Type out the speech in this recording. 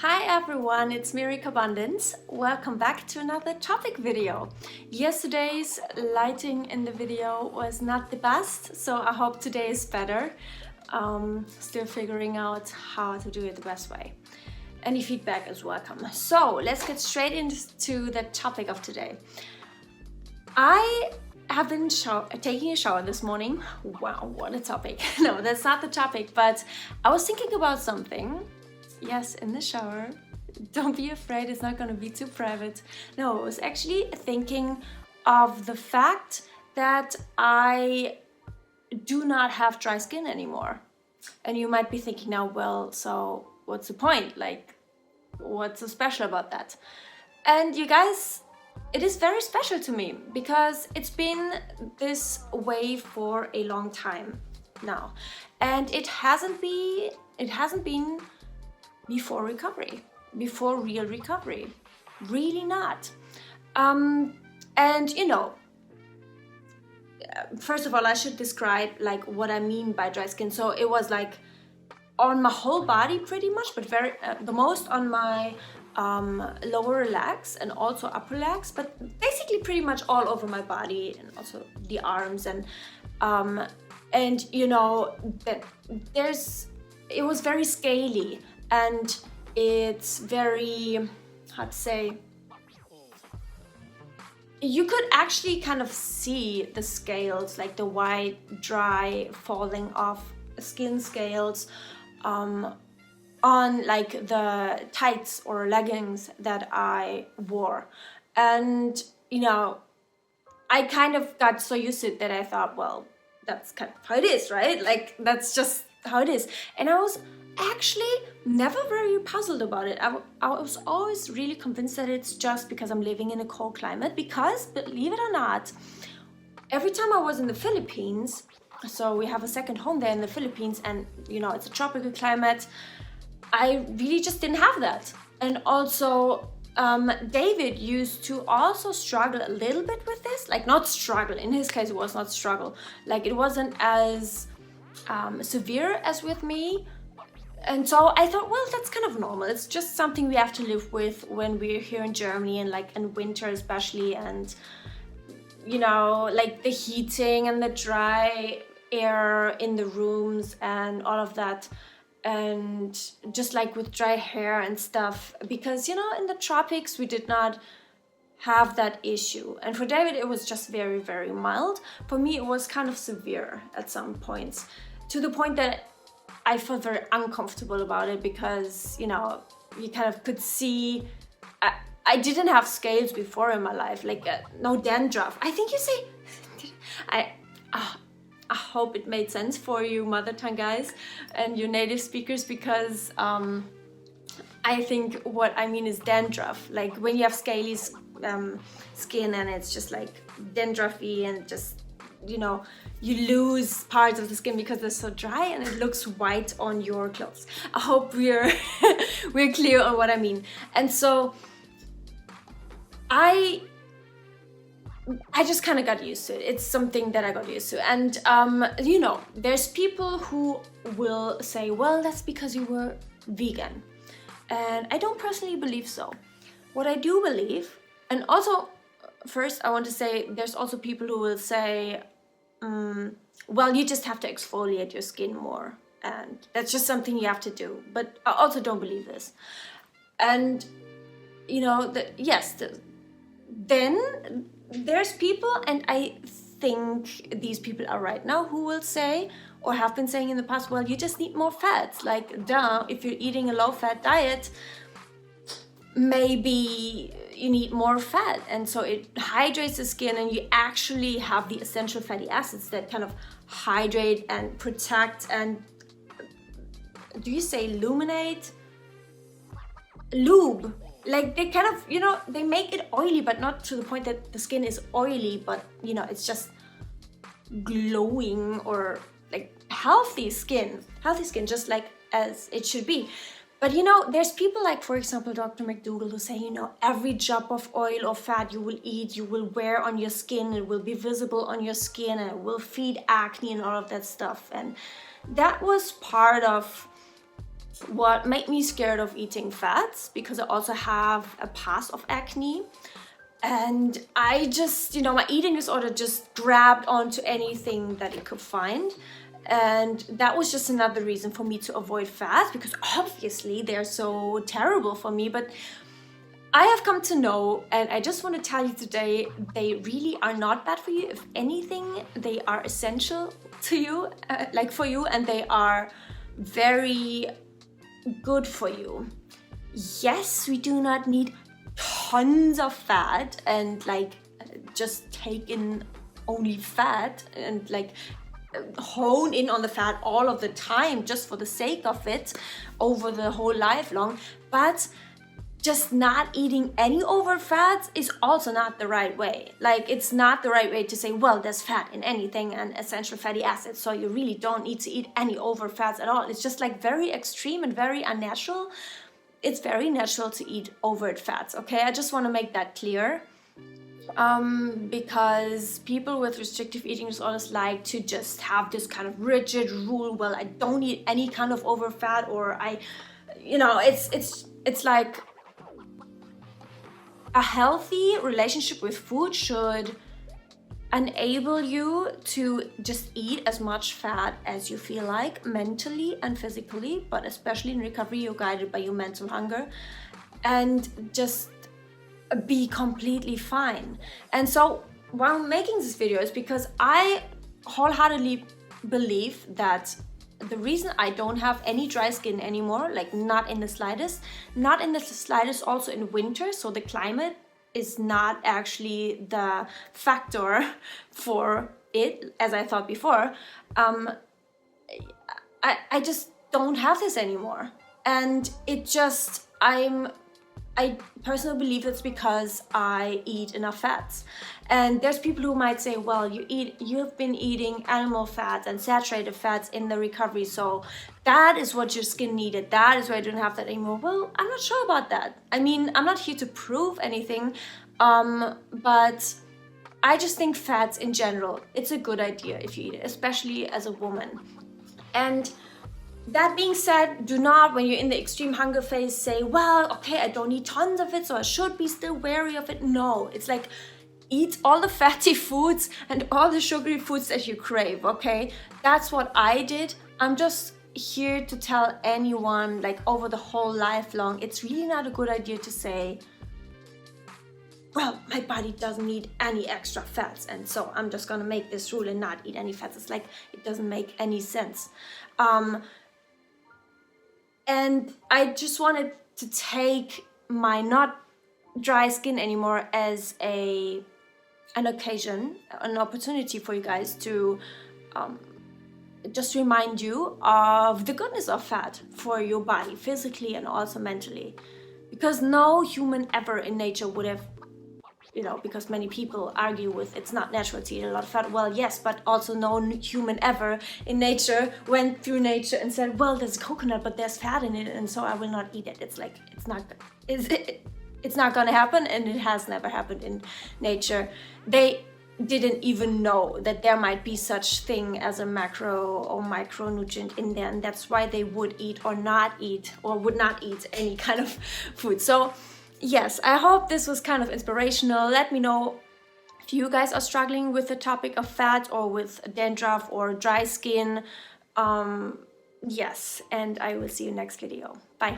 Hi everyone, it's me Carbundance. Welcome back to another topic video. Yesterday's lighting in the video was not the best, so I hope today is better. Still figuring out how to do it the best way. Any feedback is welcome. So let's get straight into the topic of today. I have been taking a shower this morning. Wow, what a topic. No, that's not the topic, but I was thinking about something. Yes, in the shower. Don't be afraid, it's not going to be too private. No, I was actually thinking of the fact that I do not have dry skin anymore. And you might be thinking now, well, so what's the point? Like, what's so special about that? And you guys, it is very special to me because it's been this way for a long time now. And it hasn't been before recovery, before real recovery, really not. And you know, first of all, I should describe like what I mean by dry skin. So it was like on my whole body pretty much, but the most on my lower legs and also upper legs, but basically pretty much all over my body and also the arms and you know that it was very scaly. And it's very, how to say, you could actually kind of see the scales, like the white, dry, falling off skin scales on like the tights or leggings that I wore. And, you know, I kind of got so used to it that I thought, well, that's kind of how it is, right? Like, that's just how it is. And I was actually never very puzzled about it. I was always really convinced that it's just because I'm living in a cold climate, because believe it or not, every time I was in the Philippines, so we have a second home there in the Philippines, and you know, it's a tropical climate, I really just didn't have that. And also David used to also struggle a little bit with this, like not struggle, in his case it was not struggle, like it wasn't as severe as with me. And so I thought, well, that's kind of normal. It's just something we have to live with when we're here in Germany, and like in winter especially, and you know, like the heating and the dry air in the rooms and all of that, and just like with dry hair and stuff, because you know, in the tropics we did not have that issue. And for David it was just very, very mild. For me it was kind of severe at some points, to the point that I felt very uncomfortable about it, because, you know, you kind of could see, I didn't have scales before in my life, like no dandruff. I think you say, I hope it made sense for you mother tongue guys and you native speakers, because I think what I mean is dandruff, like when you have scaly skin and it's just like dandruffy and just, you know, you lose parts of the skin because they're so dry and it looks white on your clothes. I hope we're clear on what I mean. And so I just kind of got used to it. It's something that I got used to. And you know, there's people who will say, well, that's because you were vegan. And I don't personally believe so. What I do believe, and also first I want to say, there's also people who will say, well, you just have to exfoliate your skin more, and that's just something you have to do. But I also don't believe this. And you know, then there's people, and I think these people are right now, who will say, or have been saying in the past, well, you just need more fats. Like, duh, if you're eating a low-fat diet, maybe you need more fat, and so it hydrates the skin, and you actually have the essential fatty acids that kind of hydrate and protect and, do you say illuminate? Lube. Like they kind of, you know, they make it oily, but not to the point that the skin is oily, but you know, it's just glowing, or like healthy skin, just like as it should be. But you know, there's people like, for example, Dr. McDougall, who say, you know, every drop of oil or fat you will eat, you will wear on your skin, it will be visible on your skin, and it will feed acne and all of that stuff. And that was part of what made me scared of eating fats, because I also have a past of acne. And I just, you know, my eating disorder just grabbed onto anything that it could find. And that was just another reason for me to avoid fats, because obviously they're so terrible for me. But I have come to know, and I just want to tell you today, they really are not bad for you. If anything, they are essential to you, like for you, and they are very good for you. Yes, we do not need tons of fat and like just take in only fat and like hone in on the fat all of the time just for the sake of it over the whole life long. But just not eating any over fats is also not the right way. Like, it's not the right way to say, well, there's fat in anything and essential fatty acids, so you really don't need to eat any over fats at all. It's just like very extreme and very unnatural. It's very natural to eat overt fats, okay? I just want to make that clear. Because people with restrictive eating disorders like to just have this kind of rigid rule, well, I don't eat any kind of over fat, or I, you know, it's like a healthy relationship with food should enable you to just eat as much fat as you feel like, mentally and physically, but especially in recovery, you're guided by your mental hunger, and just be completely fine. And so while I'm making this video is because I wholeheartedly believe that the reason I don't have any dry skin anymore, like not in the slightest also in winter, so the climate is not actually the factor for it, as I thought before. I just don't have this anymore. And it just, I personally believe it's because I eat enough fats. And there's people who might say, well, you've been eating animal fats and saturated fats in the recovery, so that is what your skin needed. That is why I don't have that anymore. Well, I'm not sure about that. I mean, I'm not here to prove anything, but I just think fats in general, it's a good idea if you eat it, especially as a woman. And that being said, do not, when you're in the extreme hunger phase, say, well, okay, I don't need tons of it, so I should be still wary of it. No, it's like, eat all the fatty foods and all the sugary foods that you crave, okay? That's what I did. I'm just here to tell anyone, like over the whole life long, it's really not a good idea to say, well, my body doesn't need any extra fats, and so I'm just gonna make this rule and not eat any fats. It's like, it doesn't make any sense. And I just wanted to take my not dry skin anymore as an occasion, an opportunity for you guys to just remind you of the goodness of fat for your body, physically and also mentally. Because no human ever in nature would have, you know, because many people argue with it's not natural to eat a lot of fat. Well, yes, but also no human ever in nature went through nature and said, well, there's coconut, but there's fat in it, and so I will not eat it. It's like, it's not gonna happen, and it has never happened in nature. They didn't even know that there might be such thing as a macro or micronutrient in there, and that's why they would eat or not eat, or would not eat any kind of food. So yes, I hope this was kind of inspirational. Let me know if you guys are struggling with the topic of fat or with dandruff or dry skin. Yes, and I will see you next video. Bye.